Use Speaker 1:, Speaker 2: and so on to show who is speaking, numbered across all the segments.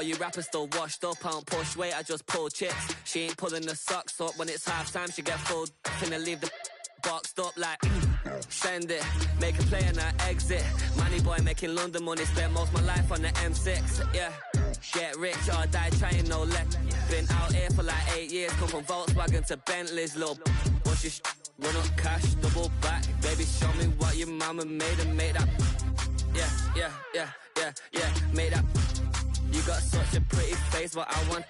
Speaker 1: You rappers still washed up, I don't push weight, I just pull chips. She ain't pulling the socks up when it's half time, she get full. Finna leave the boxed up like send it, make a play and I exit. Money boy making London money, spent most of my life on the M6. Yeah, get rich or die trying, no let. Been out here for like 8 years, come from Volkswagen to Bentley's, little. What's your run up cash, double back, baby show me what your mama made and make that. Yeah, made that. You got such a pretty face, but I want.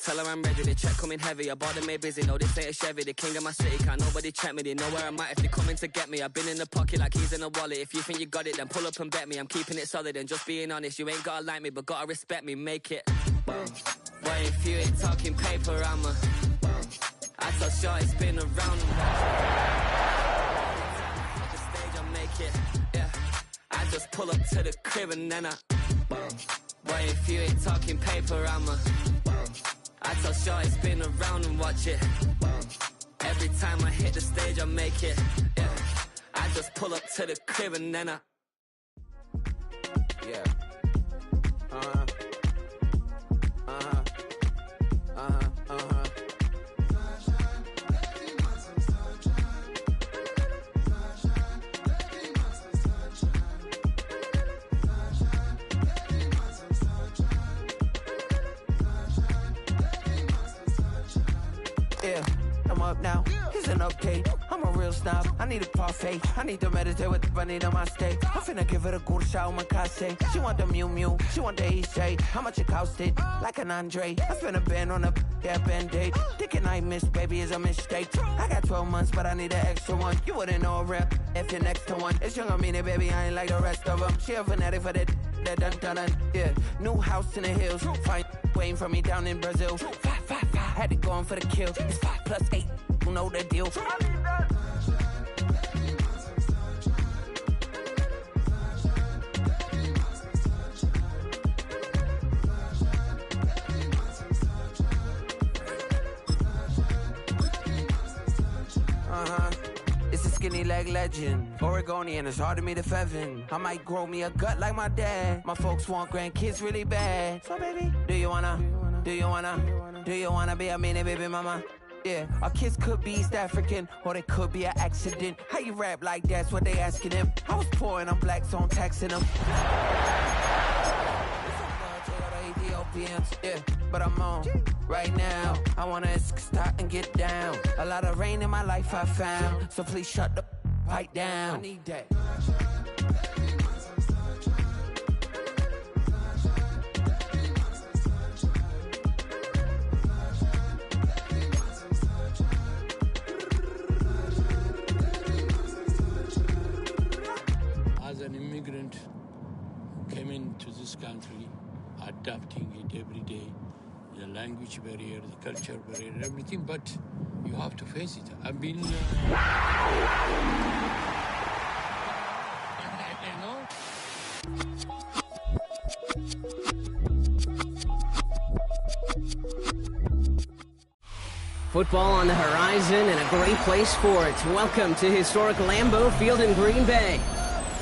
Speaker 1: Tell her I'm ready, the check coming heavy. I bought them made busy, no this ain't a Chevy. The king of my city, can't nobody check me. They know where I'm at if they coming to get me. I've been in the pocket like keys in a wallet. If you think you got it, then pull up and bet me. I'm keeping it solid and just being honest. You ain't gotta like me, but gotta respect me, make it. Why if you ain't talking paper, I'm a. I tell sure it's been around. The stage, I make it. Yeah, I just pull up to the crib and then I. Why if you ain't talking paper, I'm a. I tell sure it's been around and watch it. Every time I hit the stage, I make it. Yeah, I just pull up to the crib and then I. Yeah.
Speaker 2: Yeah, I'm up now, here's an update. I'm a real snob, I need a parfait. I need to meditate with the bunny on my steak. I'm finna give it a good shot on my casse. She want the Mew Mew, she want the EJ. How much it costed? Like an Andre. I spent a band on a band-aid. Thinking I miss, baby, is a mistake. I got 12 months, but I need an extra one. You wouldn't know a rep if you're next to one. It's young, I mean it, baby, I ain't like the rest of them. She a fanatic for that dun. Yeah, new house in the hills. Fine, waiting for me down in Brazil. Had to go on for the kill. It's 5 plus 8, you know the deal. It's a skinny leg legend. Oregonian, it's hard to meet a Fevin. I might grow me a gut like my dad. My folks want grandkids really bad. So baby, do you wanna be a mini baby mama? Yeah, our kids could be East African, or they could be an accident. How you rap like that's what they asking him. I was poor and I'm black, so I'm taxing them. Ethiopians, yeah, but I'm on right now. I wanna stop and get down. A lot of rain in my life I found, so please shut the pipe down. I need that.
Speaker 3: As an immigrant, came into this country, adapting it every day, the language barrier, the culture barrier, everything, but you have to face it. I've been, you know.
Speaker 4: Football on the horizon and a great place for it. Welcome to historic Lambeau Field in Green Bay.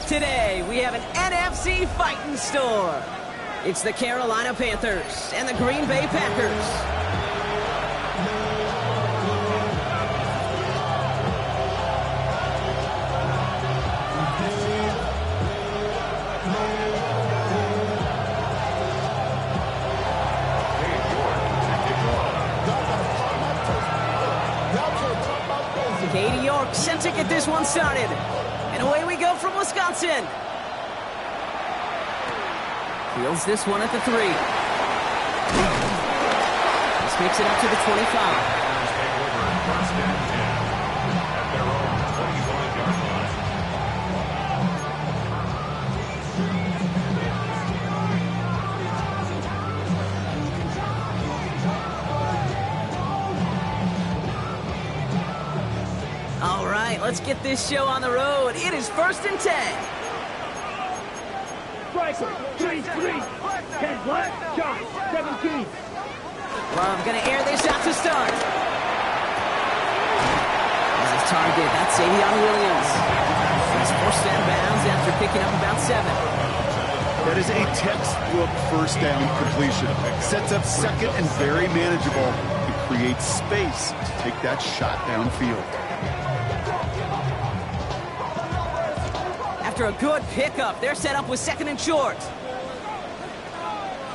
Speaker 4: Today, we have an NFC fight in store. It's the Carolina Panthers and the Green Bay Packers. Katie York sent to get this one started. And away we go from Wisconsin. Fields this one at the 3. This makes it up to the 25. All right, let's get this show on the road. It is 1st and 10.
Speaker 5: Striker, 3-3. 10 black, John, 17.
Speaker 4: Love gonna air this out to start. As his target, that's Savion Williams. He's forced out of bounds after picking up about 7.
Speaker 6: That is a textbook first down completion. Sets up second and very manageable and creates space to take that shot downfield.
Speaker 4: After a good pickup, they're set up with second and short.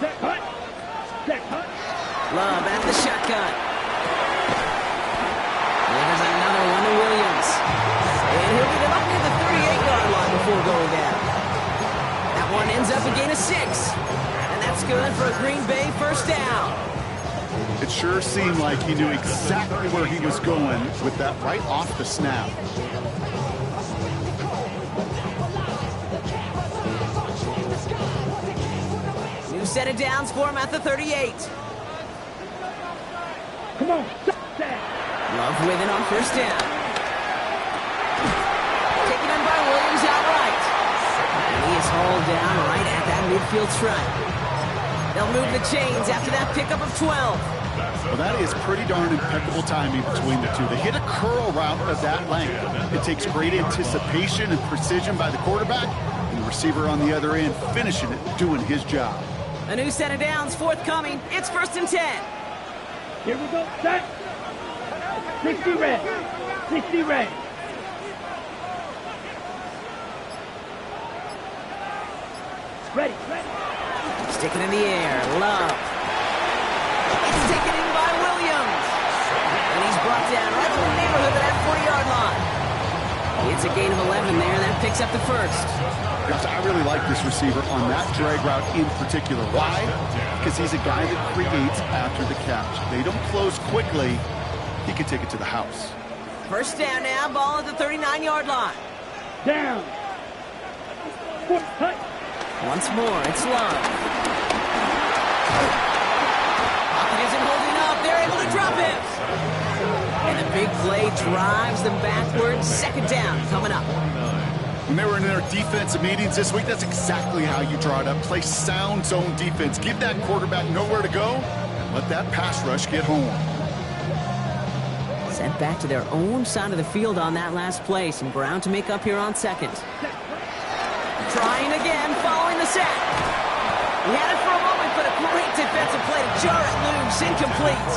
Speaker 5: Set cut. Set cut.
Speaker 4: Love at the shotgun. There's another one to Williams. And he'll get it up near the 38-yard line before going down. That one ends up a gain of 6. And that's good for a Green Bay first down.
Speaker 6: It sure seemed like he knew exactly where he was going with that right off the snap.
Speaker 4: New set of downs for him at the 38.
Speaker 5: Come on.
Speaker 4: Love with it on first down. Taken in by Williams outright. And he is hauled down right at that midfield stripe. They'll move the chains after that pickup of 12.
Speaker 6: Well, that is pretty darn impeccable timing between the two. They hit a curl route of that length. It takes great anticipation and precision by the quarterback, and the receiver on the other end finishing it, doing his job.
Speaker 4: A new set of downs forthcoming. It's first and 10.
Speaker 5: Here we go. Set. 60 red. 60 red. Ready.
Speaker 4: Stick it in the air. Love. It's taken in by Williams. And he's brought down right in the neighborhood of that 40-yard line. It's a gain of 11 there. That picks up the first.
Speaker 6: Gosh, I really like this receiver on that drag route in particular. Why? Because he's a guy that creates after the catch. They don't close quickly. He can take it to the house.
Speaker 4: First down now. Ball at the 39-yard line.
Speaker 5: Down. Cut.
Speaker 4: Once more, it's Love. Pocket isn't holding up. They're able to drop him. And the big play drives them backwards. Second down coming up.
Speaker 6: When they were in their defensive meetings this week, that's exactly how you draw it up. Play sound zone defense. Give that quarterback nowhere to go and let that pass rush get home.
Speaker 4: Sent back to their own side of the field on that last play. Some ground to make up here on second. Trying again, following the sack. He had it for a moment, but a great defensive play to jar it loose. Incomplete.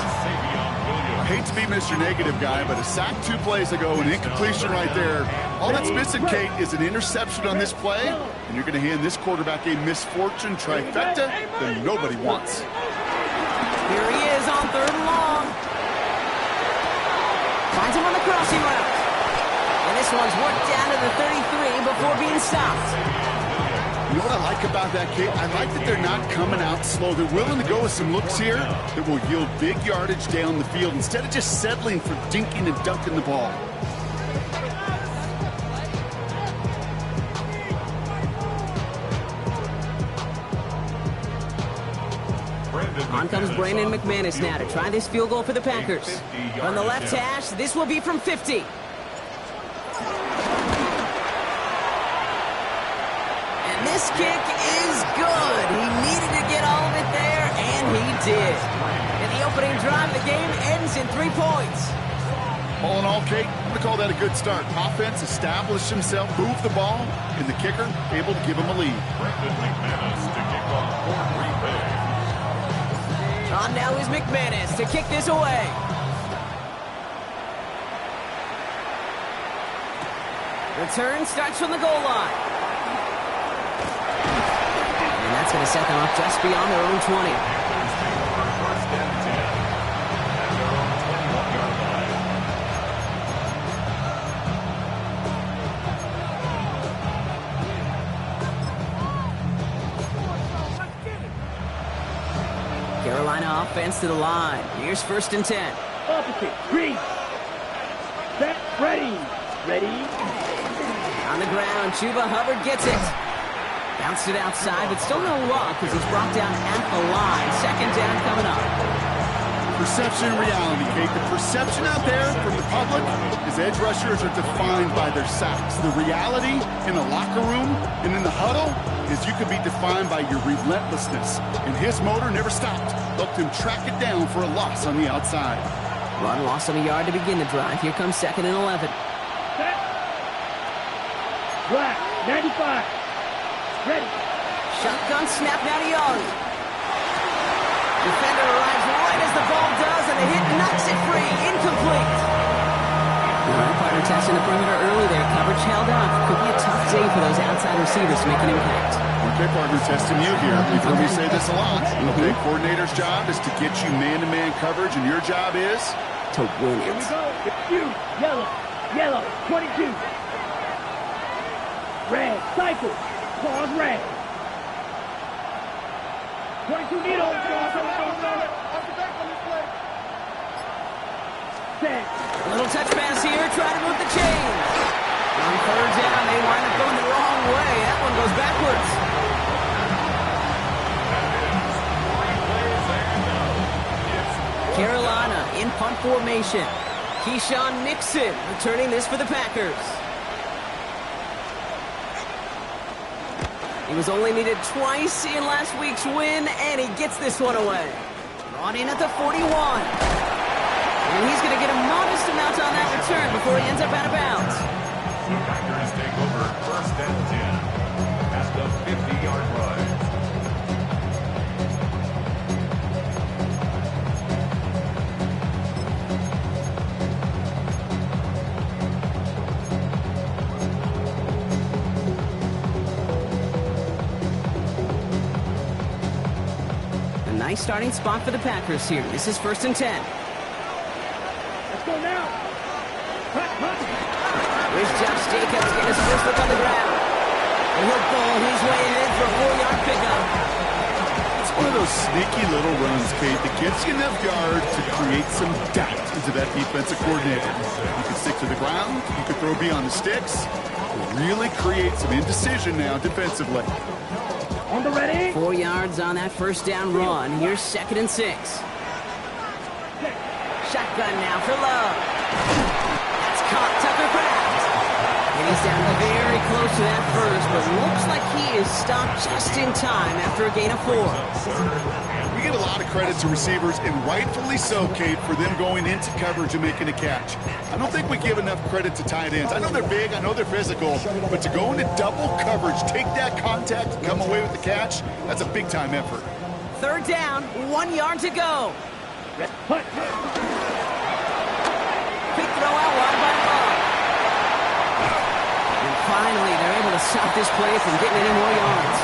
Speaker 6: I hate to be Mr. Negative guy, but a sack 2 plays ago, an incompletion right there. All that's missing, Kate, is an interception on this play, and you're going to hand this quarterback a misfortune trifecta that nobody wants.
Speaker 4: Here he is on third and long. Finds him on the crossing route. And this one's worked down to the 33 before being stopped.
Speaker 6: You know what I like about that, Kate? I like that they're not coming out slow. They're willing to go with some looks here that will yield big yardage down the field instead of just settling for dinking and dunking the ball.
Speaker 4: On comes Brandon McManus now to try this field goal for the Packers. From the left hash, this will be from 50. And this kick is good. He needed to get all of it there, and he did. And the opening drive of the game ends in 3 points.
Speaker 6: All in all, Kate, I'm going to call that a good start. Offense established himself, moved the ball, and the kicker able to give him a lead.
Speaker 4: On now is McManus to kick this away. Return starts from the goal line. And that's going to set them up just beyond their own 20. Carolina offense to the line. Here's first and 10.
Speaker 5: Opposite. Green. Set. Ready. Ready.
Speaker 4: On the ground, Chuba Hubbard gets it. Bounced it outside, but still no luck as he's brought down at the line. Second down coming up.
Speaker 6: Perception and reality, Kate. The perception out there from the public is edge rushers are defined by their sacks. The reality in the locker room and in the huddle is you could be defined by your relentlessness. And his motor never stopped. Helped him track it down for a loss on the outside.
Speaker 4: Run loss of a yard to begin the drive. Here comes second and 11.
Speaker 5: Set. Black. 95. Ready.
Speaker 4: Shotgun snap now to Young. Defender arrives right as the ball does, and the hit knocks it free. Incomplete. All right, partner testing the perimeter early there. Coverage held up. Could be a tough day for those outside receivers to make an impact.
Speaker 6: Okay, partner, testing you here. You've heard me say this a lot. Okay, coordinator's job is to get you man-to-man coverage, and your job is
Speaker 4: to win it.
Speaker 5: Here we go. You, yellow, 22. Red, cycle, pause red. 22 needle. Set.
Speaker 4: A little touch pass here, try to move the chains. On third down, they wind up going the wrong way. That one goes backwards. Carolina in punt formation. Keyshawn Nixon returning this for the Packers. He was only needed twice in last week's win, and he gets this one away. Brought in at the 41. And he's going to get a modest amount on that return before he ends up out of bounds.
Speaker 7: Packers take over first and 10 at the 50-yard line.
Speaker 4: A nice starting spot for the Packers here. This is first and 10.
Speaker 5: Let's go now. Hut.
Speaker 4: Here's Josh Jacobs getting his first look on the ground. And he'll ball his way in for a 4-yard pickup.
Speaker 6: It's one of those sneaky little runs, Kate, that gets you enough yard to create some doubt into that defensive coordinator. You can stick to the ground. You can throw beyond the sticks. Really create some indecision now defensively.
Speaker 5: On the ready.
Speaker 4: 4 yards on that first down run. Here's second and 6. Shotgun now for Love. That's caught Tucker Kraft. And he's down very close to that first, but looks like he is stopped just in time after a gain of 4.
Speaker 6: We give a lot of credit to receivers, and rightfully so, Kate, for them going into coverage and making a catch. I don't think we give enough credit to tight ends. I know they're big, I know they're physical, but to go into double coverage, take that contact, and come away with the catch, that's a big-time effort.
Speaker 4: Third down, 1 yard to go.
Speaker 5: Hut.
Speaker 4: Quick throw out wide by Love. And finally, they're able to stop this play from getting any more yards.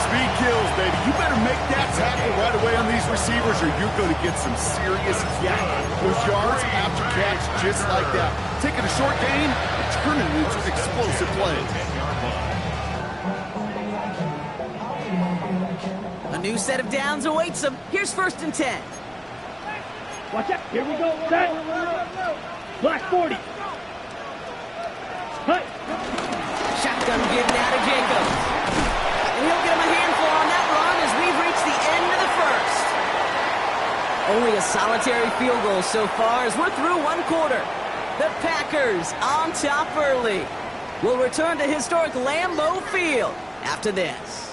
Speaker 6: Speed kills, baby. You better make that tackle right away on these receivers or you're going to get some serious yak. Those yards after catch just like that. Taking a short gain and turning it into an explosive play.
Speaker 4: A new set of downs awaits them. Here's first and 10.
Speaker 5: Watch out. Here we go. Set. Black 40. Hut.
Speaker 4: Shotgun give now to Jacobs. And he'll get him a handful on that run as we've reached the end of the first. Only a solitary field goal so far as we're through 1 quarter. The Packers on top early. We'll return to historic Lambeau Field after this.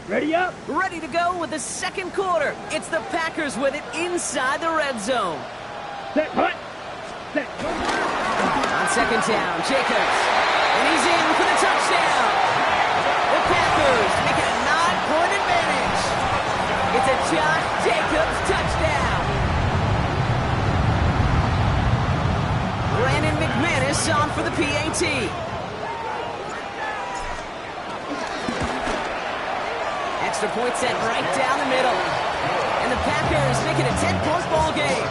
Speaker 5: Ready up.
Speaker 4: Ready to go with the second quarter. It's the Packers with it inside the red zone.
Speaker 5: Set. Hut. Set.
Speaker 4: On second down, Jacobs. And he's in for the touchdown. The Packers make it a 9-point advantage. It's a Josh Jacobs touchdown. Brandon McManus on for the PAT. Extra point set right down the middle. And the Packers make it a 10-point ball game.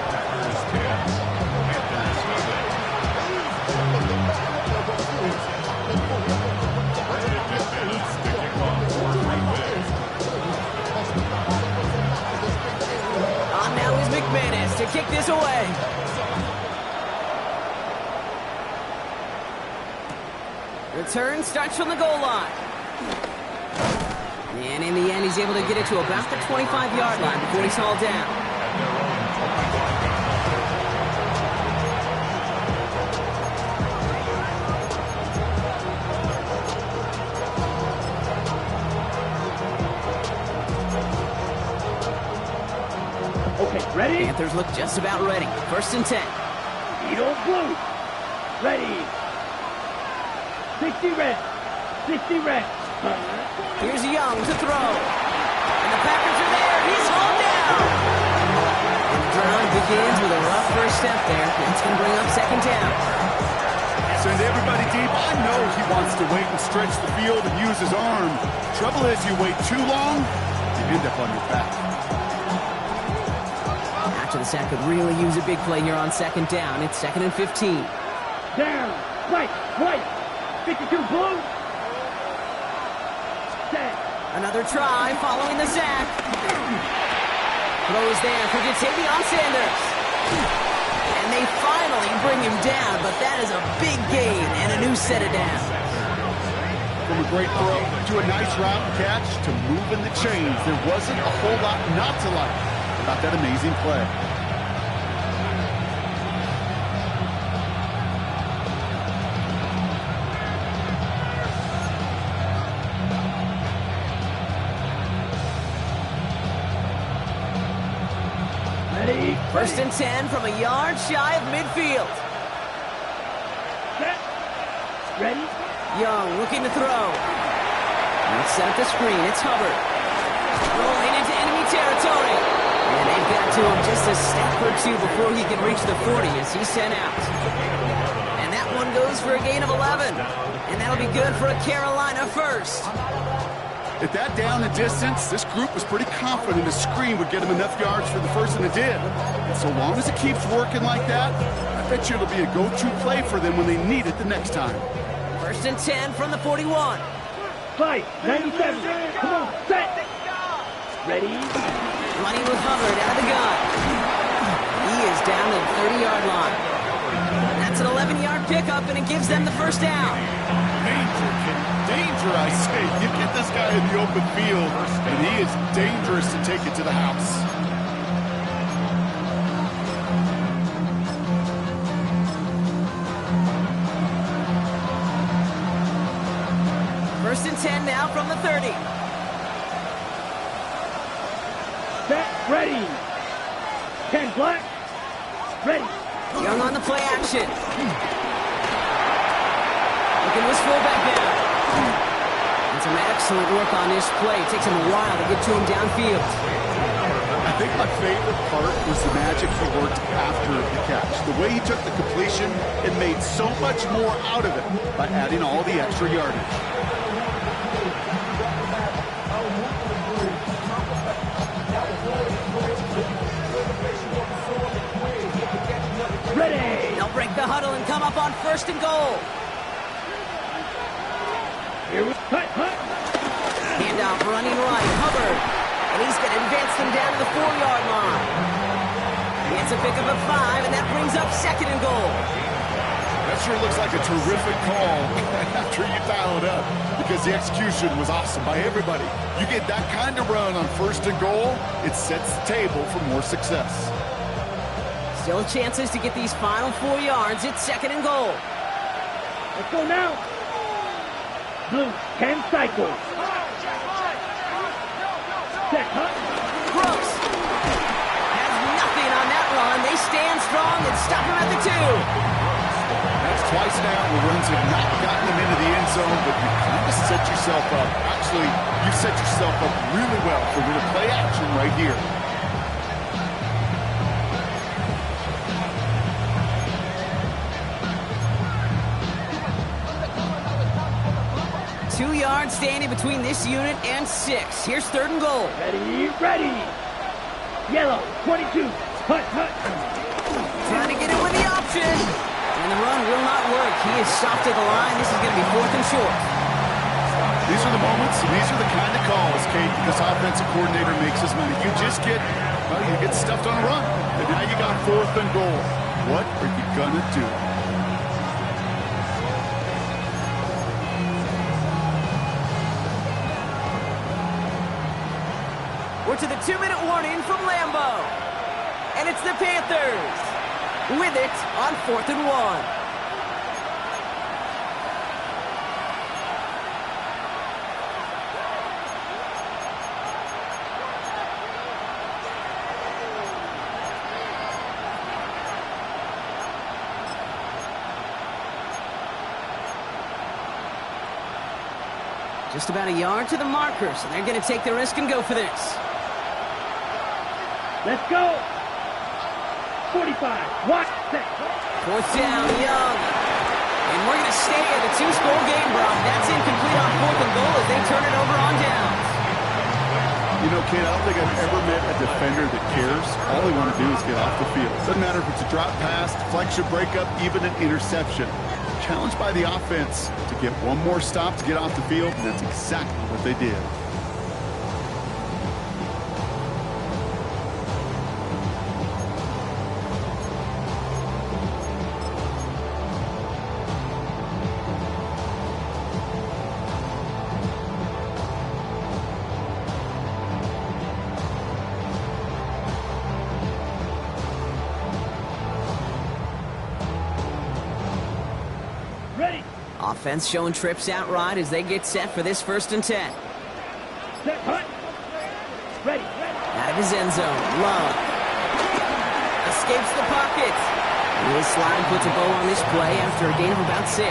Speaker 4: On now is McManus to kick this away. Return starts from the goal line. And in the end, he's able to get it to about the 25-yard line before he's hauled down.
Speaker 5: Okay, ready?
Speaker 4: Panthers look just about ready. 1st and 10.
Speaker 5: Eagles blue. Ready. 60 red. 60 red.
Speaker 4: Here's Young to throw. And the Packers are there. He's hauled down. And the drive begins with a rough first step there. That's going to bring up 2nd down.
Speaker 6: Send everybody deep. I know he wants to wait and stretch the field and use his arm. Trouble is, you wait too long, you end up on your back.
Speaker 4: After the sack could really use a big play here on 2nd down. It's 2nd and 15.
Speaker 5: Down. Right. 52 blue. Set.
Speaker 4: Another try following the sack. Throws there for Jatavion Sanders. And they finally bring him down, but that is a big gain and a new set of downs.
Speaker 6: From a great throw to a nice route catch to moving the chains, there wasn't a whole lot not to like about that amazing play.
Speaker 5: Ready.
Speaker 4: 1st and 10 from a yard shy of midfield.
Speaker 5: Set. Ready.
Speaker 4: Young looking to throw. Let's set up the screen. It's Hubbard. Rolling into enemy territory. And they've got to him just a step or two before he can reach the 40 as he's sent out. And that one goes for a gain of 11. And that'll be good for a Carolina first.
Speaker 6: At that down and distance, this group was pretty confident the screen would get them enough yards for the first, and it did. And so long as it keeps working like that, I bet you it'll be a go-to play for them when they need it the next time.
Speaker 4: 1st and 10 from the 41.
Speaker 5: Fight. 97. Come on. Set. Ready.
Speaker 4: Running with Hubbard out of the gun. He is down to the 30-yard line. That's an 11-yard pickup, and it gives them the first down.
Speaker 6: Danger, kid. Danger, I say. You get this guy in the open field, and he is dangerous to take it to the house.
Speaker 4: First and 10 now from the 30.
Speaker 5: Set. Ready. 10 black. Ready.
Speaker 4: Young on the play action. Looking to his fullback now. And some excellent work on this play. It takes him a while to get to him downfield.
Speaker 6: I think my favorite part was the magic he worked after the catch. The way he took the completion and made so much more out of it by adding all the extra yardage.
Speaker 5: Ready.
Speaker 4: They'll break the huddle and come up on 1st and goal.
Speaker 5: Here we hut.
Speaker 4: Handoff running right, Hubbard. And he's going to advance them down to the 4-yard line. He gets a pickup of 5, and that brings up 2nd and goal.
Speaker 6: That sure looks like a terrific call after you dial it up, because the execution was awesome by everybody. You get that kind of run on 1st and goal, it sets the table for more success.
Speaker 4: Still chances to get these final 4 yards. It's 2nd and goal.
Speaker 5: Let's go now. Blue, 10 cycles. Set, hut.
Speaker 4: Gross has nothing on that run. They stand strong and stop him at the 2.
Speaker 6: That's twice now. The runs have not gotten them into the end zone, but you kind of set yourself up. Actually, you set yourself up really well for a little play action right here.
Speaker 4: Yards standing between this unit and 6. Here's 3rd and goal.
Speaker 5: Ready. Yellow, 22. Hut.
Speaker 4: Trying to get it with the option. And the run will not work. He is stopped at the line. This is going to be 4th and short.
Speaker 6: These are the moments, and these are the kind of calls, Kate, this offensive coordinator makes his money. You just get, well, you get stuffed on a run. And now you got 4th and goal. What are you going to do?
Speaker 4: We're to the 2-minute warning from Lambeau. And it's the Panthers with it on 4th and 1. Just about a yard to the marker, so they're going to take the risk and go for this.
Speaker 5: Let's go. 45. Watch that.
Speaker 4: Fourth down, Young. And we're going to stay at a two-score game, Brock. That's incomplete on 4th and goal as they turn it over on downs.
Speaker 6: You know, Kate, I don't think I've ever met a defender that cares. All they want to do is get off the field. Doesn't matter if it's a drop pass, deflection, breakup, even an interception. Challenged by the offense to get one more stop to get off the field, and that's exactly what they did.
Speaker 5: Ready.
Speaker 4: Offense showing trips out right as they get set for this 1st and 10.
Speaker 5: Set. Hunt. Ready.
Speaker 4: Out of his end zone, Love. Escapes the pocket. And his slide puts a bow on this play after a gain of about 6.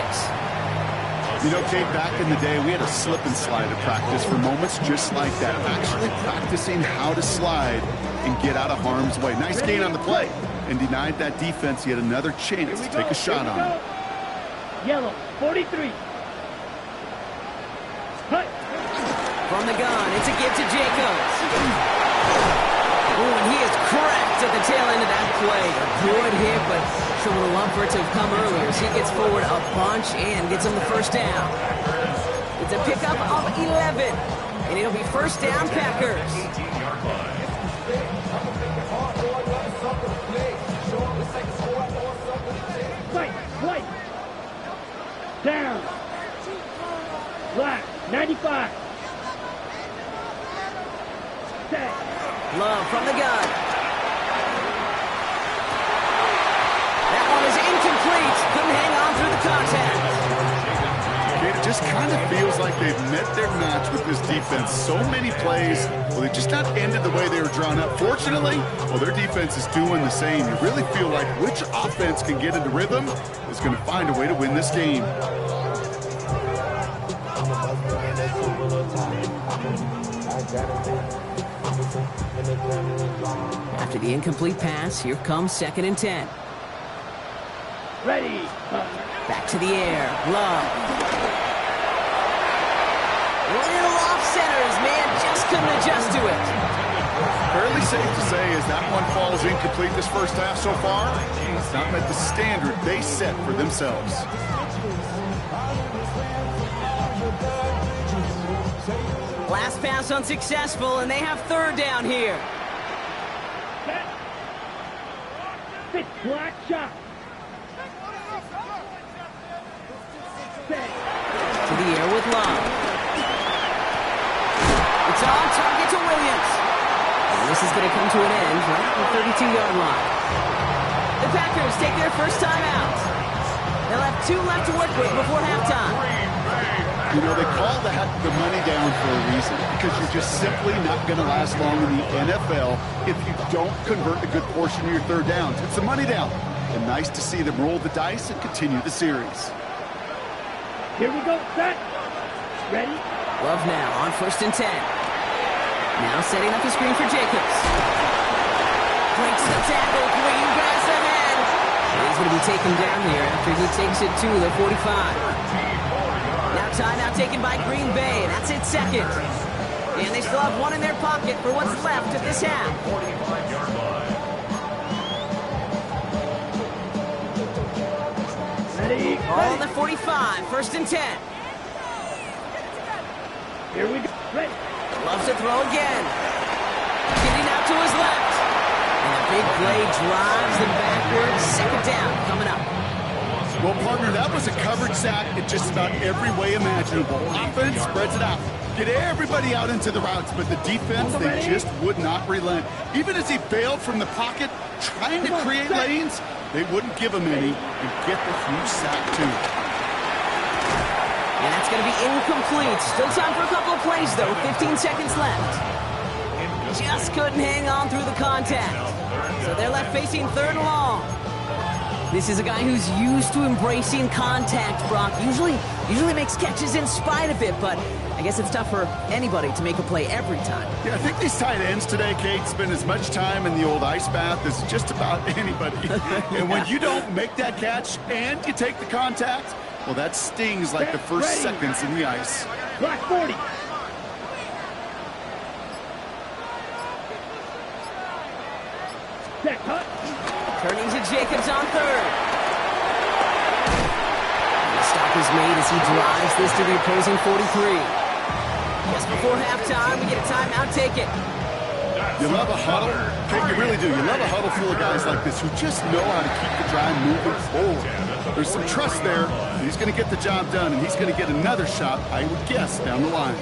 Speaker 6: You know, Kate, back in the day, we had a slip and slide at practice for moments just like that. Actually practicing how to slide and get out of harm's way. Nice gain on the play. And denied that defense yet another chance to take a shot on him.
Speaker 5: Yellow. 43. Hut.
Speaker 4: From the gun, it's a give to Jacobs. Ooh, and he is cracked at the tail end of that play. A good hit, but sure would have loved for it to have come earlier as he gets forward a bunch and gets him the 1st down. It's a pickup of 11, and it'll be 1st down, Packers.
Speaker 5: White. Down. Black. 95. Set.
Speaker 4: Love from the gun. That one is incomplete. Couldn't hang on through the contact.
Speaker 6: It just kind of feels like they've met their match with this defense. So many plays, well, they just not ended the way they were drawn up. Fortunately, well, their defense is doing the same. You really feel like which offense can get into rhythm is going to find a way to win this game.
Speaker 4: After the incomplete pass, here comes 2nd and 10.
Speaker 5: Ready.
Speaker 4: Back to the air. Love. Little off center. His man just couldn't adjust to it.
Speaker 6: Fairly safe to say as that one falls incomplete this 1st half so far, it's not met the standard they set for themselves.
Speaker 4: Last pass unsuccessful, and they have 3rd down here.
Speaker 5: Fit. Black shot. Set.
Speaker 4: To the air with Love. It's on target to Williams. And this is going to come to an end right at the 32-yard line. The Packers take their 1st time out. They'll have 2 left to work with before halftime.
Speaker 6: You know, they call that the money down for a reason, because you're just simply not going to last long in the NFL if you don't convert a good portion of your 3rd downs. It's the money down. And nice to see them roll the dice and continue the series.
Speaker 5: Here we go. Set. Ready.
Speaker 4: Love now on 1st and 10. Now setting up the screen for Jacobs. Breaks the tackle. Greengrass ahead. He's going to be taken down here after he takes it to the 45. Now timeout taken by Green Bay. That's its 2nd. And they still have 1 in their pocket for what's left of this half.
Speaker 5: Ready.
Speaker 4: Ball on the 45. 1st and 10.
Speaker 5: Here we go. Ready.
Speaker 4: Loves to throw again. Getting out to his left. And a big play drives them backwards. 2nd down coming up.
Speaker 6: Well, partner, that was a coverage sack in just about every way imaginable. Offense spreads it out. Get everybody out into the routes, but the defense, they just would not relent. Even as he bailed from the pocket, trying to create lanes, they wouldn't give him any and get the huge sack, too.
Speaker 4: And that's going to be incomplete. Still time for a couple of plays, though. 15 seconds left. Just couldn't hang on through the contact. So they're left facing 3rd and long. This is a guy who's used to embracing contact, Brock. Usually makes catches in spite of it, but I guess it's tough for anybody to make a play every time.
Speaker 6: Yeah, I think these tight ends today, Kate, spend as much time in the old ice bath as just about anybody. And when you don't make that catch and you take the contact, well, that stings like the first seconds in the ice.
Speaker 5: Black 40. Set cut.
Speaker 4: Turning to Jacobs on third. The stop is made as he drives this to the opposing 43. Just before halftime, we get a timeout. Take it.
Speaker 6: You love a huddle. Kate, you really do. You love a huddle full of guys like this who just know how to keep the drive moving forward. There's some trust there. He's going to get the job done, and he's going to get another shot, I would guess, down the line.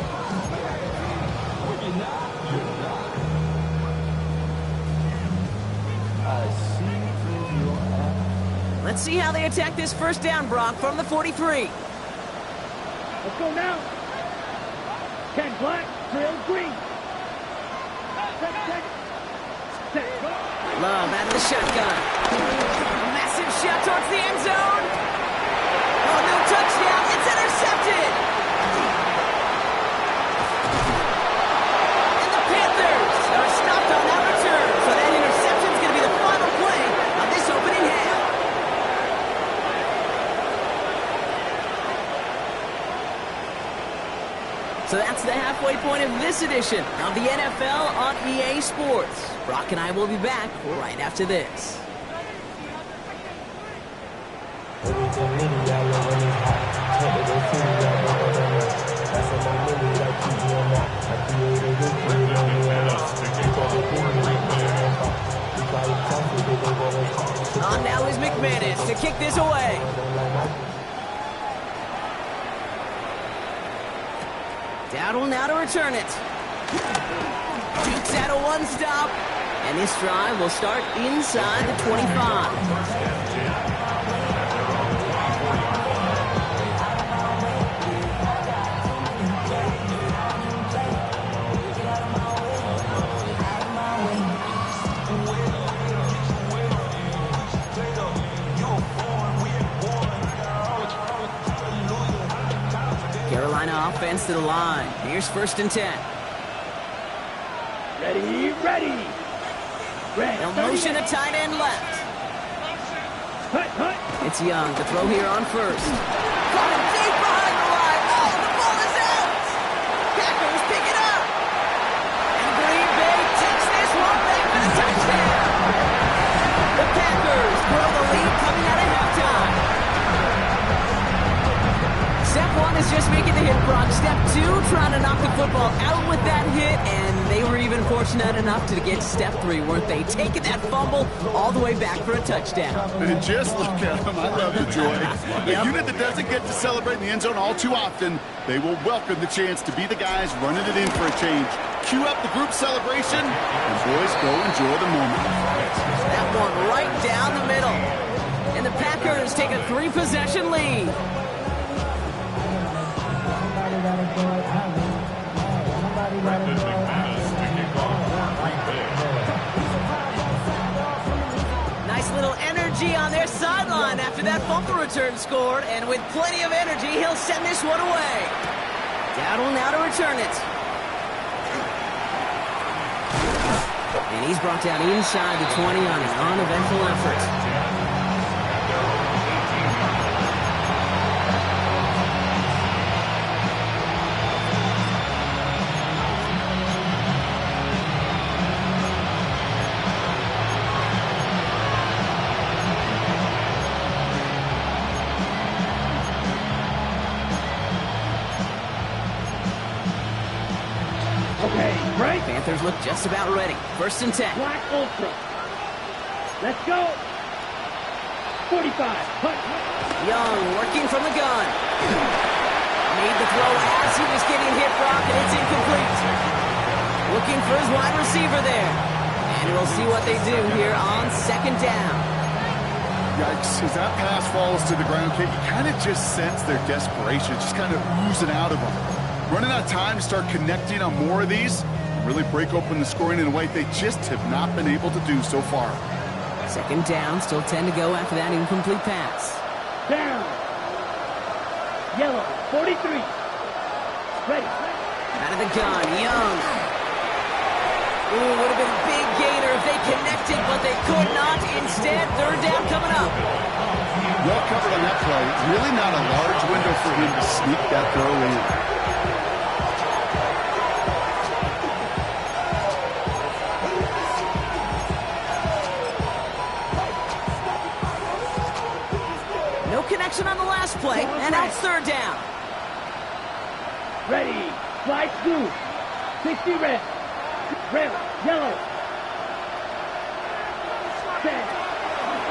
Speaker 4: Let's see how they attack this first down, Brock, from the 43.
Speaker 5: Let's go now. 10 black, trail green. Set.
Speaker 4: Love out of the shotgun. A massive shot towards the end zone. Oh, no touchdown. It's intercepted. And the Panthers are stopped on that return. So that interception is going to be the final play of this opening half. So that's the halfway point of this edition of the NFL on EA Sports. Brock and I will be back right after this. On now is McManus to kick this away. Dowdle now to return it. Beats out a one stop. And this drive will start inside the 25. Carolina offense to the line. Here's 1st and 10.
Speaker 5: Ready, ready.
Speaker 4: They'll motion a tight end left.
Speaker 5: Cut.
Speaker 4: It's Young to throw here on 1st. Coming deep behind the line. Oh, the ball is out. Packers pick it up. And Green Bay takes this one back for the touchdown. The Packers grow the lead coming out of halftime. Step 1 is just making the hit, Brock. Step 2, trying to knock the football out with that hit, and they were even fortunate enough to get step 3, weren't they? Taking that fumble all the way back for a touchdown.
Speaker 6: And just look at them. I love the joy. A unit that doesn't get to celebrate in the end zone all too often, they will welcome the chance to be the guys running it in for a change. Cue up the group celebration, and boys, go enjoy the moment.
Speaker 4: That one right down the middle. And the Packers take a 3-possession lead. Nice little energy on their sideline after that fumble return scored, and with plenty of energy, he'll send this one away. Dowdle now to return it. And he's brought down inside the 20 on an uneventful effort. Panthers look just about ready. 1st and 10.
Speaker 5: Black Ultra. Let's go. 45. Cut.
Speaker 4: Young working from the gun. Made the throw as he was getting hit, Brock, and it's incomplete. Looking for his wide receiver there. And we'll see what they do here on 2nd down.
Speaker 6: Yikes, as that pass falls to the ground, Kate, you kind of just sense their desperation, just kind of oozing out of them. Running out of time to start connecting on more of these, really break open the scoring in a way they just have not been able to do so far.
Speaker 4: Second down, still 10 to go after that incomplete pass.
Speaker 5: Down. Yellow, 43. Ready.
Speaker 4: Out of the gun, Young. Ooh, would have been a big gainer if they connected, but they could not. Instead, third down coming up.
Speaker 6: Well covered on that play. Really not a large window for him to sneak that throw in.
Speaker 4: No connection on the last play, and now it's third down.
Speaker 5: Ready. Slide through. 60 red. Red. Yellow. Set.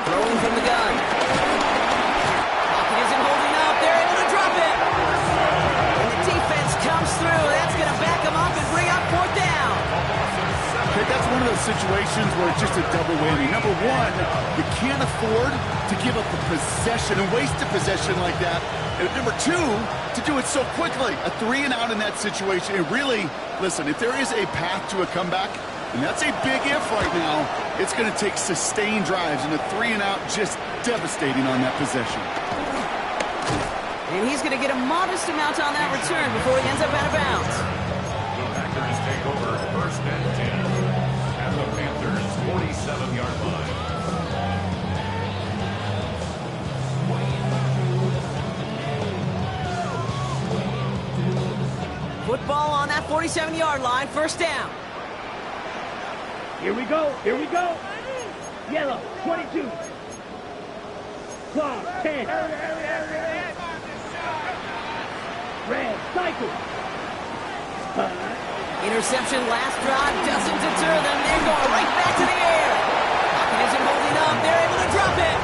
Speaker 4: Throwing from the gun. Pocket isn't holding up. They're able to drop it. And the defense comes through. That's going to back them up and bring up fourth down.
Speaker 6: Okay, that's one of those situations where it's just a double whammy. Number one, you can't afford to give up the possession and waste a possession like that. And number two, to do it so quickly. A 3 and out in that situation. And really, listen, if there is a path to a comeback, and that's a big if right now, it's going to take sustained drives, and a 3 and out just devastating on that possession.
Speaker 4: And he's going to get a modest amount on that return before he ends up out of bounds.
Speaker 7: The Packers take over first and 10 at the Panthers' 47-yard line.
Speaker 4: Football on that 47-yard line, first down.
Speaker 5: Here we go. Here we go. Yellow, 22. Claw, 10. Red, cycle.
Speaker 4: Interception last drive doesn't deter them. They're going right back to the air. Pocket isn't holding up. They're able to drop it.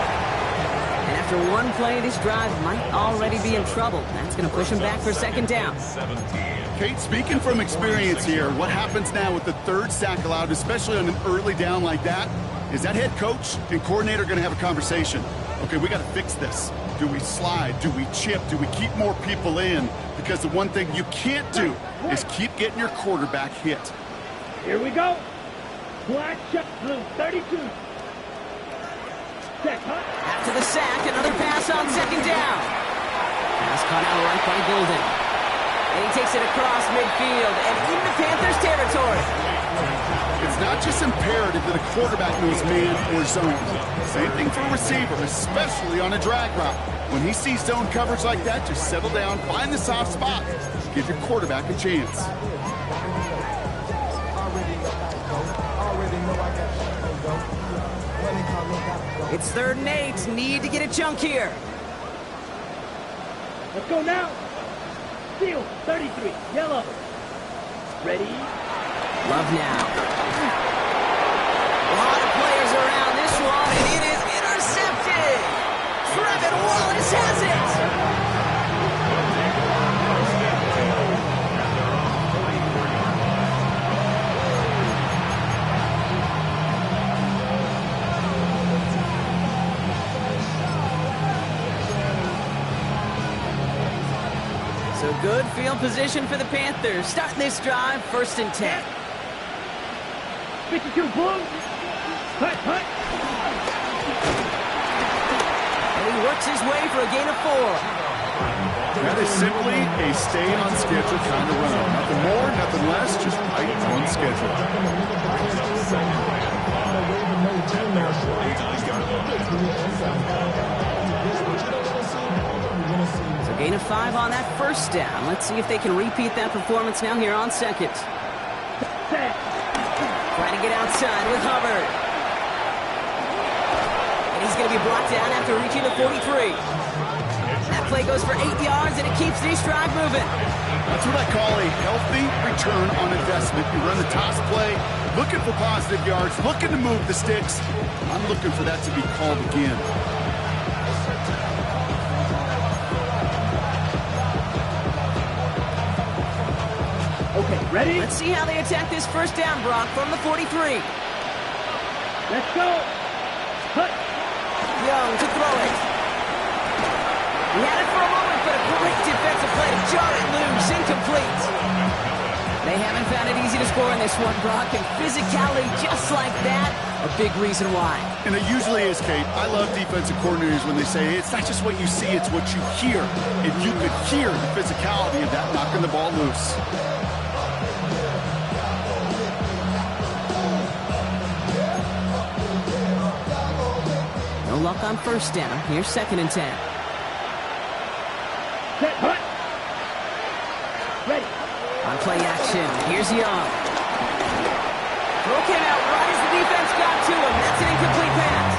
Speaker 4: And after one play, this drive might already be in trouble. That's going to push them back for second down.
Speaker 7: 17.
Speaker 6: Kate, speaking from experience here, what happens now with the third sack allowed, especially on an early down like that, is that head coach and coordinator going to have a conversation. Okay, we got to fix this. Do we slide? Do we chip? Do we keep more people in? Because the one thing you can't do is keep getting your quarterback hit.
Speaker 5: Here we go. Black shot, blue, 32. Set, huh?
Speaker 4: After the sack, another pass on second down. Pass caught out right by Golden. And he takes it across midfield and into Panthers territory.
Speaker 6: It's not just imperative that a quarterback knows man or zone. Same thing for a receiver, especially on a drag route. When he sees zone coverage like that, just settle down, find the soft spot. Give your quarterback a chance.
Speaker 4: It's 3rd and 8. Need to get a chunk here.
Speaker 5: Let's go now. Field, 33. Yellow. Ready.
Speaker 4: Love now. A lot of players around this one, and it is intercepted. Trevin Wallace has it. So good field position for the Panthers. Starting this drive, 1st and 10.
Speaker 5: 52 blue. Hut, hut.
Speaker 4: And he works his way for a gain of 4.
Speaker 6: That is simply a stay on schedule kind of run. Nothing more, nothing less, just right on schedule.
Speaker 4: So gain of 5 on that 1st down. Let's see if they can repeat that performance now here on 2nd. Trying to get outside with Hubbard. And he's going to be brought down after reaching the 43. That play goes for 8 yards, and it keeps this drive moving.
Speaker 6: That's what I call a healthy return on investment. You run the toss play, looking for positive yards, looking to move the sticks. I'm looking for that to be called again.
Speaker 5: Okay, ready?
Speaker 4: Let's see how they attack this 1st down, Brock, from the 43.
Speaker 5: Let's go. Hut.
Speaker 4: Young to throw it. He had it for a moment, but a great defensive play to jar it loose, incomplete. They haven't found it easy to score in this one, Brock, and physicality just like that A big reason why.
Speaker 6: And it usually is, Kate. I love defensive coordinators when they say it's not just what you see, it's what you hear. And you could hear the physicality of that knocking the ball loose.
Speaker 4: No luck on first down. Here's 2nd and 10.
Speaker 5: Set, hut. Ready.
Speaker 4: On play action, here's Young. Throw came out right as the defense got to him. That's an incomplete pass.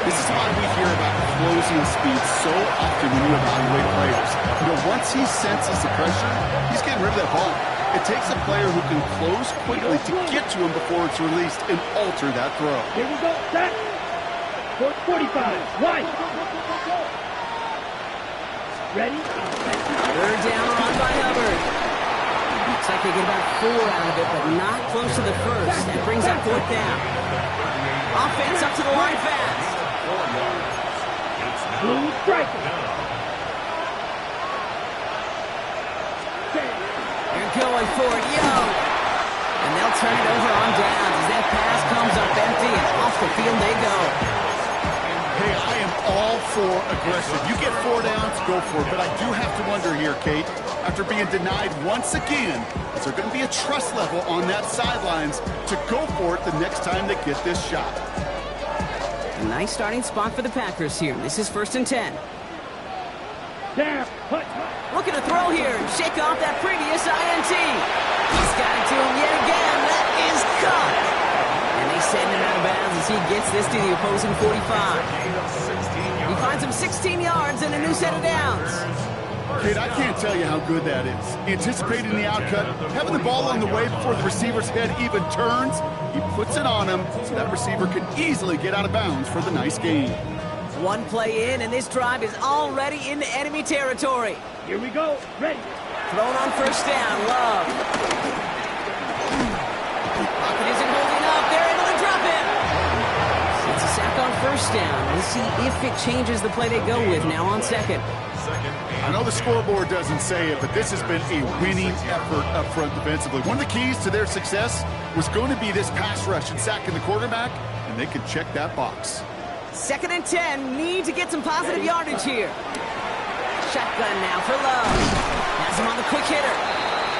Speaker 6: This is why we hear about closing speed so often when you evaluate players. You know, once he senses the pressure, he's getting rid of that ball. It takes a player who can close quickly to get to him before it's released and alter that throw.
Speaker 5: Here we go. Set. 45. Right. Ready.
Speaker 4: 3rd down run by Hubbard. Looks like they get about 4 out of it, but not close to the first. That brings up 4th down. Offense up to the line fast.
Speaker 5: Blue striker.
Speaker 4: They're going for it, Young. And they'll turn it over on downs as that pass comes up empty and off the field they go.
Speaker 6: Hey, I am all for aggression. You get 4 downs, go for it. But I do have to wonder here, Kate, after being denied once again, is there going to be a trust level on that sidelines to go for it the next time they get this shot?
Speaker 4: A nice starting spot for the Packers here. This is 1st and 10.
Speaker 5: Down. Hut.
Speaker 4: Looking to throw here and shake off that previous INT. He's got it to him yet again. That is caught. And they send him out of bounds as he gets this to the opposing 45. He finds him 16 yards and a new set of downs.
Speaker 6: Kate, I can't tell you how good that is. Anticipating the outcut, having the ball on the way before the receiver's head even turns, he puts it on him so that receiver can easily get out of bounds for the nice gain.
Speaker 4: One play in, and this drive is already into enemy territory.
Speaker 5: Here we go. Ready.
Speaker 4: Thrown on 1st down, Love. Pocket isn't holding up. They're able to drop him. It's a sack on 1st down. We'll see if it changes the play they go with now on 2nd.
Speaker 6: I know the scoreboard doesn't say it, but this has been a winning effort up front defensively. One of the keys to their success was going to be this pass rush and sacking the quarterback, and they can check that box.
Speaker 4: 2nd and 10. Need to get some positive yardage here. Shotgun now for Love. Has him on the quick hitter.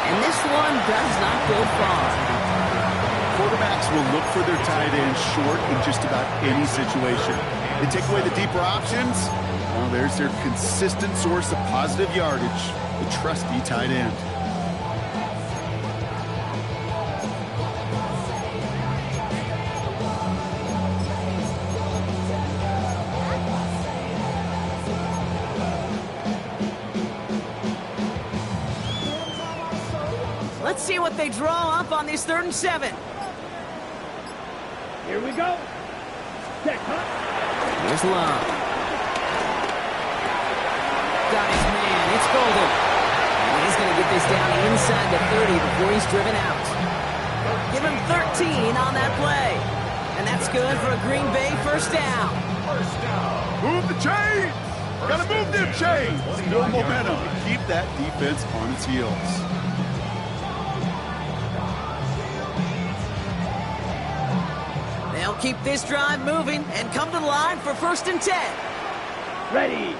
Speaker 4: And this one does not go far.
Speaker 6: Quarterbacks will look for their tight end short in just about any situation. They take away the deeper options. Well, there's their consistent source of positive yardage, the trusty tight end.
Speaker 4: Let's see what they draw up on this 3rd and 7.
Speaker 5: Here we go. Set, hut.
Speaker 4: Here's Love. Got his man. It's Golden. And he's going to get this down inside the 30 before he's driven out. Give him 13 on that play. And that's good for a Green Bay 1st down.
Speaker 6: Move the chains! Gotta move them chains! More momentum to keep that defense on its heels.
Speaker 4: They'll keep this drive moving and come to the line for 1st and 10.
Speaker 5: Ready.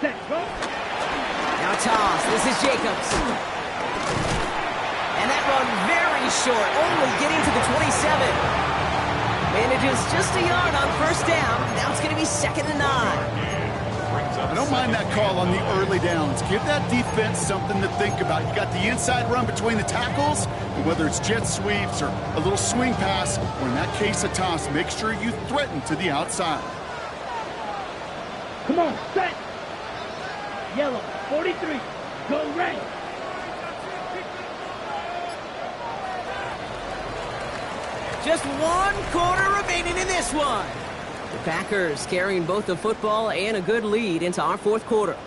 Speaker 5: Set, go.
Speaker 4: Now toss. This is Jacobs. And that run very short, only getting to the 27. Manages just a yard on 1st down. Now it's going to be 2nd and 9.
Speaker 6: I don't mind that call on the early downs. Give that defense something to think about. You got the inside run between the tackles, and whether it's jet sweeps or a little swing pass, or in that case a toss, make sure you threaten to the outside.
Speaker 5: Come on, set. Yellow, 43. Go red.
Speaker 4: Just 1 quarter remaining in this one. The Packers carrying both the football and a good lead into our 4th quarter.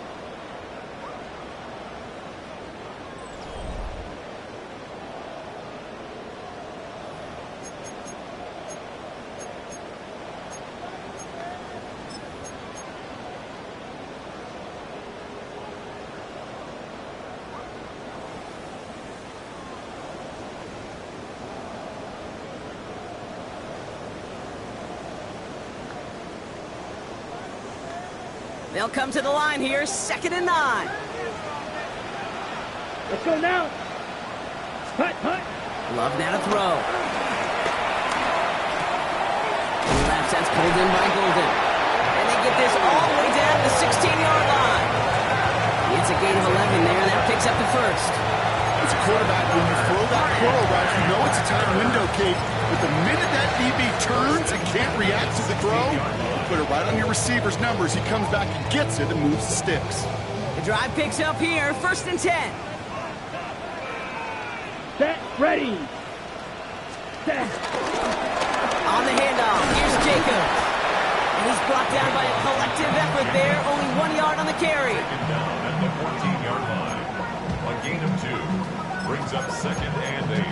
Speaker 4: They'll come to the line here, 2nd and 9.
Speaker 5: Let's go now. Hut, hut.
Speaker 4: Love now to throw. Left, that's pulled in by Golden. And they get this all the way down to the 16-yard line. It's a gain of 11 there. That picks up the first.
Speaker 6: As a quarterback, when you throw that curl route, you know it's a tight window, Kate. But the minute that DB turns and can't react to the throw, you put it right on your receiver's numbers. He comes back and gets it and moves the sticks.
Speaker 4: The drive picks up here, 1st and 10.
Speaker 5: Set, ready. Set.
Speaker 4: On the handoff, here's Jacobs. And he's brought down by a collective effort there, only 1 yard on the carry.
Speaker 7: Second down at the 14-yard line. A gain of 2 brings up 2nd and 8.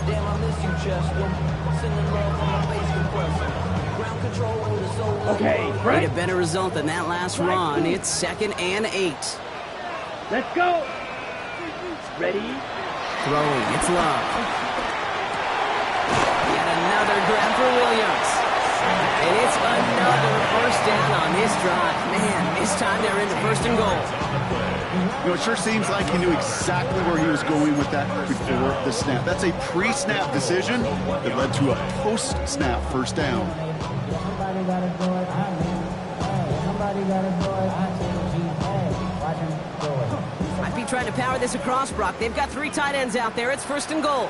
Speaker 2: Damn, I miss you, Chester. Sending love on my Facebook question. Ground control with a soul.
Speaker 5: Okay,
Speaker 4: Need
Speaker 5: right.
Speaker 4: a better result than that last run. It's 2nd and 8.
Speaker 5: Let's go. Ready.
Speaker 4: Throwing, it's Love. Yet another grab for Williams. And it's another 1st down on this drive. Man, this time they're into 1st and goal.
Speaker 6: You know, it sure seems like he knew exactly where he was going with that before the snap. That's a pre-snap decision that led to a post-snap 1st down.
Speaker 2: Somebody gotta do it. Somebody gotta do it. Watch him do it.
Speaker 4: Might be trying to power this across, Brock. They've got 3 tight ends out there. It's 1st and goal.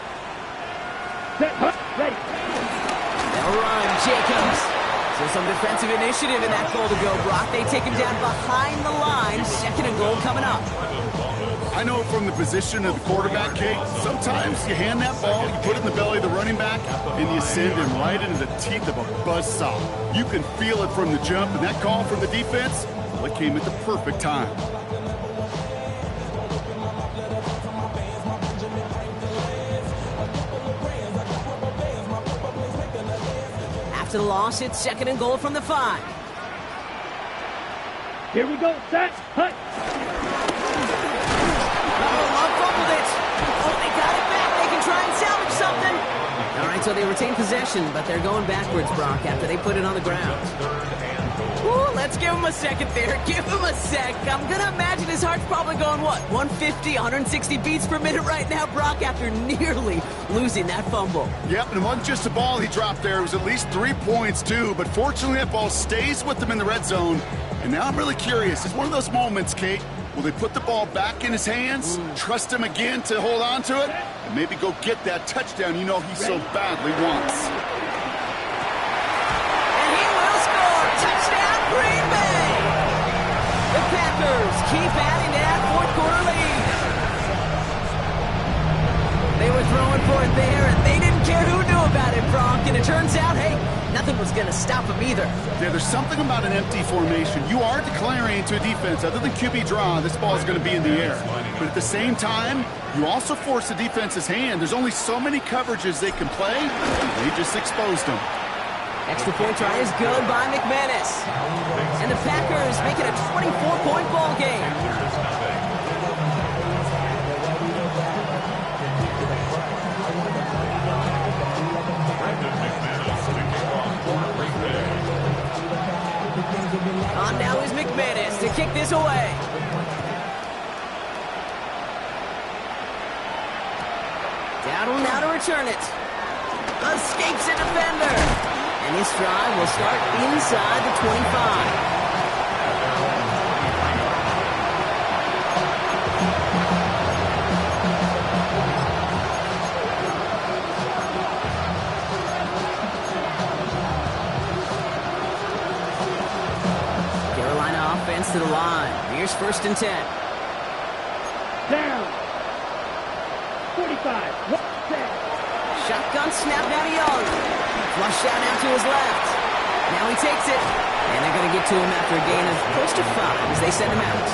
Speaker 5: Set, hut, ready.
Speaker 4: They'll run, Jacobs. So some defensive initiative in that goal to go, Brock. They take him down behind the line. 2nd and goal coming up.
Speaker 6: I know from the position of the quarterback, Kate, sometimes you hand that ball, you put it in the belly of the running back, and you send him right into the teeth of a buzzsaw. You can feel it from the jump, and that call from the defense, well, it came at the perfect time.
Speaker 4: After the loss, it's 2nd and goal from the 5.
Speaker 5: Here we go. Set, hut.
Speaker 4: Love fumbled it. Oh, they got it back. They can try and salvage something. All right, so they retain possession, but they're going backwards, Brock, after they put it on the ground. Ooh, let's give him a second there. Give him a sec. I'm going to imagine his heart's probably going, what, 150, 160 beats per minute right now, Brock, after nearly losing that fumble.
Speaker 6: Yep, and it wasn't just a ball he dropped there. It was at least 3 points, too. But fortunately, that ball stays with them in the red zone. And now I'm really curious. It's one of those moments, Kate. Will they put the ball back in his hands, trust him again to hold on to it, and maybe go get that touchdown you know he so badly wants?
Speaker 4: And he will score. Touchdown, Green Bay. The Packers keep adding to that 4th quarter lead. They were throwing for it there, and they didn't care who knew about it, Brock. And it turns out, hey, nothing was going to stop them either.
Speaker 6: Yeah, there's something about an empty formation. You are declaring to a defense, other than QB draw, this ball is going to be in the air. But at the same time, you also force the defense's hand. There's only so many coverages they can play, and they just exposed them.
Speaker 4: Extra point try is good by McManus. And the Packers make it a 24-point ball game. On now is McManus to kick this away. Dowdle now to return it. Escapes a defender. And this drive will start inside the 25. Offense to the line. Here's 1st and 10.
Speaker 5: Down. 45.
Speaker 4: Shotgun snap now to Young. Flush out now to his left. Now he takes it. And they're going to get to him after a gain of close to 5 as they send him out.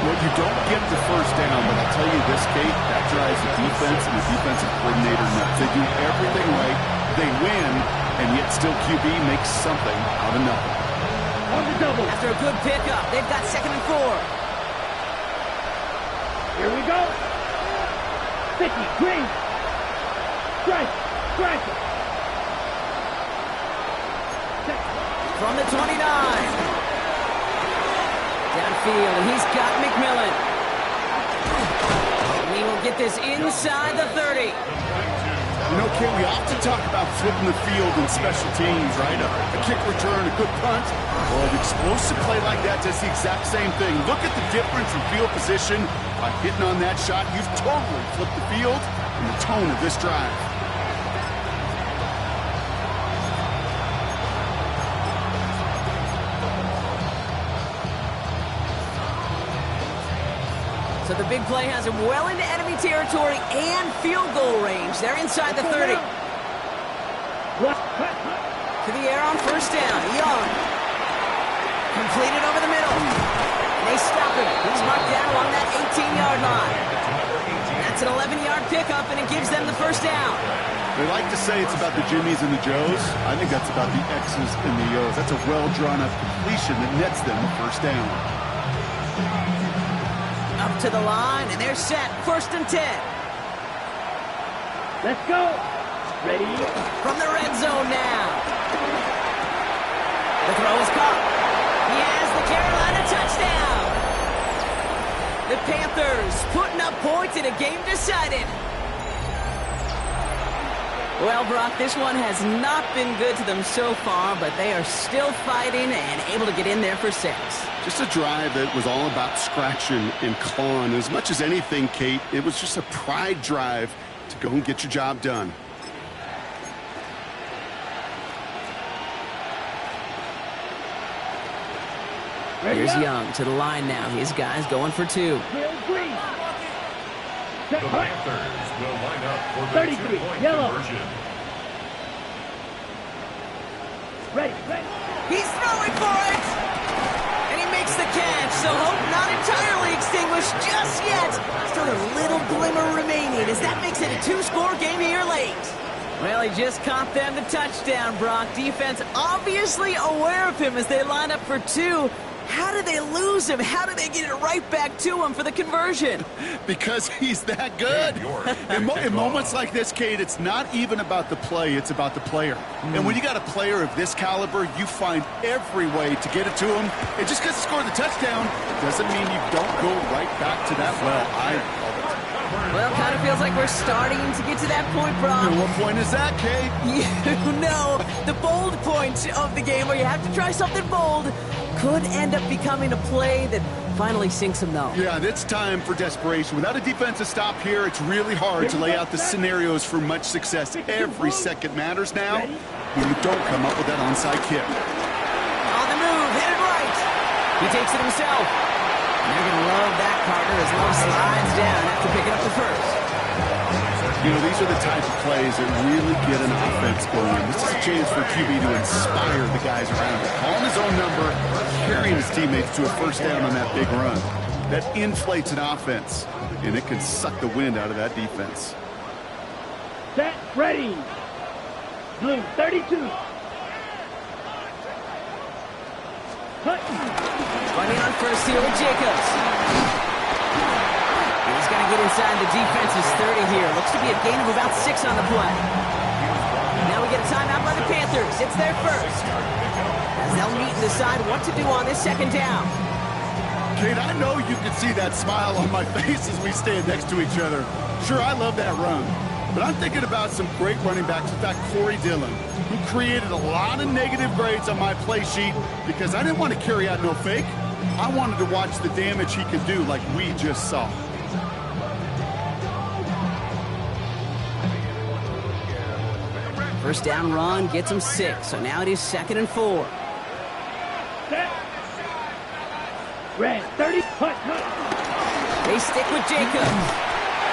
Speaker 6: Well, you don't get the 1st down, but I'll tell you this, Kate, that drives the defense and the defensive coordinator nuts. They do everything right. They win, and yet still QB makes something out of nothing.
Speaker 5: On the double.
Speaker 4: After a good pickup, they've got 2nd and 4.
Speaker 5: Here we go. 50, green. Strike.
Speaker 4: from the 29. Downfield, and he's got McMillan. And he will get this inside the 30.
Speaker 6: You know, Ken, we often talk about flipping the field in special teams, right? A kick return, a good punt. Well, an explosive play like that does the exact same thing. Look at the difference in field position. By hitting on that shot, you've totally flipped the field and the tone of this drive.
Speaker 4: So the big play has him well into enemy territory and field goal range. They're inside the 30. To the air on first down. Young. Completed over the middle. And they stop him. He's marked down along that 18-yard line. That's an 11-yard pickup, and it gives them the first down.
Speaker 6: They like to say it's about the Jimmies and the Joes. I think that's about the X's and the O's. That's a well-drawn-up completion that nets them a first down.
Speaker 4: Up to the line, and they're set. First and 10.
Speaker 5: Let's go. Ready?
Speaker 4: From the red zone now. The throw is caught. He has the Carolina touchdown. The Panthers putting up points in a game decided. Well, Brock, this one has not been good to them so far, but they are still fighting and able to get in there for 6.
Speaker 6: Just a drive that was all about scratching and clawing. As much as anything, Kate, it was just a pride drive to go and get your job done.
Speaker 4: Here's Young to the line now. His guy's going for 2.
Speaker 7: The Panthers will line up for the
Speaker 5: 33,
Speaker 7: two-point
Speaker 5: yellow.
Speaker 7: conversion.
Speaker 5: Ready.
Speaker 4: He's throwing for it! And he makes the catch, so hope not entirely extinguished just yet. Still a little glimmer remaining as that makes it a 2-score game here late. Well, he just caught them the touchdown, Brock. Defense obviously aware of him as they line up for 2. How did they lose him? How did they get it right back to him for the conversion?
Speaker 6: Because he's that good. In moments like this, Kate, it's not even about the play, it's about the player. And when you got a player of this caliber, you find every way to get it to him. And just because he scored the touchdown doesn't mean you don't go right back to that well. I love it.
Speaker 4: Well, kind of feels like we're starting to get to that point, Brock.
Speaker 6: And what point is that, Kate?
Speaker 4: You know, the bold point of the game where you have to try something bold could end up becoming a play that finally sinks him, though.
Speaker 6: Yeah, it's time for desperation. Without a defensive stop here, it's really hard to lay out the scenarios for much success. Every second matters now when you don't come up with that onside kick.
Speaker 4: On the move, hit it right. He takes it himself. And they're going to love that, Carter, as Love slides down after picking up the first.
Speaker 6: You know, these are the type of plays that really get an offense going. This is a chance for QB to inspire the guys around him. Calling his own number, carrying his teammates to a first down on that big run. That inflates an offense, and it can suck the wind out of that defense.
Speaker 5: Set. Ready. Blue 32.
Speaker 4: Running on first here with Jacobs. He's going to get inside the defense's 30 here. Looks to be a gain of about 6 on the play. Now we get a timeout by the Panthers. It's their first. As they'll meet and decide what to do on this second down.
Speaker 6: Kate, I know you can see that smile on my face as we stand next to each other. Sure, I love that run. But I'm thinking about some great running backs. In fact, Corey Dillon, who created a lot of negative grades on my play sheet because I didn't want to carry out no fake. I wanted to watch the damage he could do like we just saw.
Speaker 4: First down run gets him 6, so now it is 2nd and 4.
Speaker 5: Set. Red 30.
Speaker 4: They stick with Jacobs.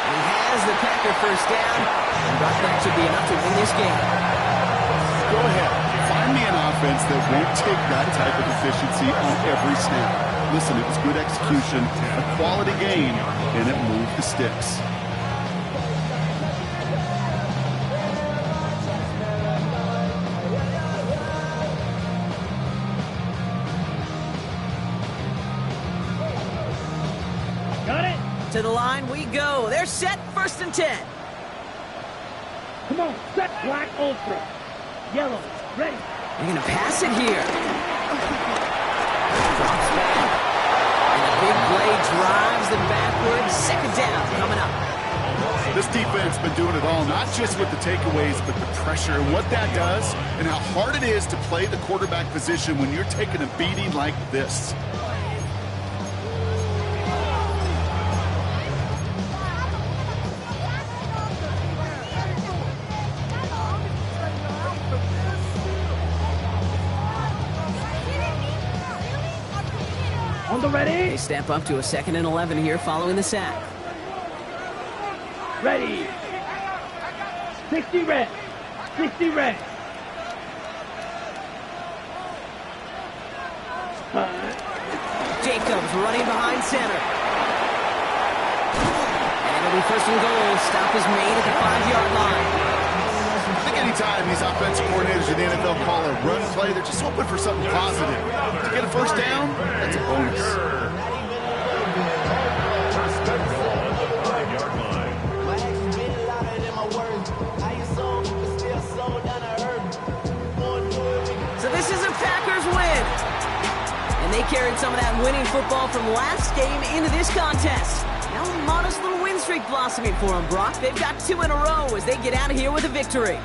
Speaker 4: He has the Packer first down, and Brock, that should be enough to win this game.
Speaker 6: Go ahead. Find me an offense that won't take that type of efficiency on every snap. Listen, it was good execution, a quality game, and it moved the sticks.
Speaker 5: Got it.
Speaker 4: To the line we go. They're set, 1st and 10.
Speaker 5: Come on. Set. Black Ultra. Yellow. Ready.
Speaker 4: They're going to pass it here. Drops back. And a big play drives them backwards. Second down coming up.
Speaker 6: This defense been doing it all, not just with the takeaways, but the pressure and what that does and how hard it is to play the quarterback position when you're taking a beating like this.
Speaker 5: On the ready.
Speaker 4: They step up to a 2nd and 11 here following the sack.
Speaker 5: Ready. 60 red. 60 red.
Speaker 4: Jacobs running behind center. And it'll be 1st and goal. Stop is made at the 5-yard line.
Speaker 6: I think anytime these offensive coordinators in the NFL call a run play, they're just hoping for something positive. To get a first down, that's a bonus.
Speaker 4: So this is a Packers win. And they carried some of that winning football from last game into this contest. Now a modest little win streak blossoming for them, Brock. They've got 2 in a row as they get out of here with a victory.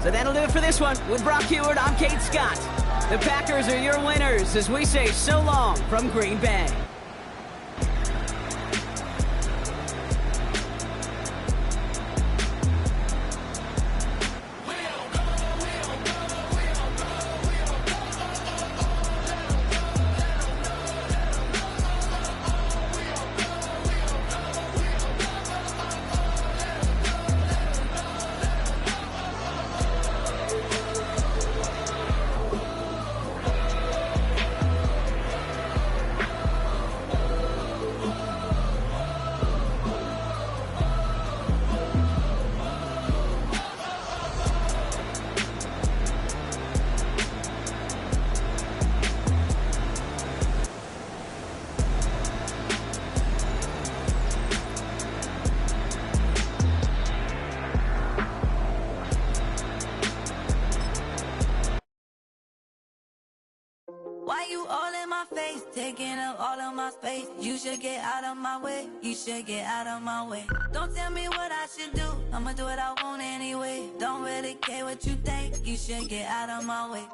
Speaker 4: So that'll do it for this one. With Brock Heward, I'm Kate Scott. The Packers are your winners as we say so long from Green Bay.
Speaker 8: Why you all in my face, taking up all of my space? You should get out of my way, you should get out of my way. Don't tell me what I should do, I'ma do what I want anyway. Don't really care what you think, you should get out of my way.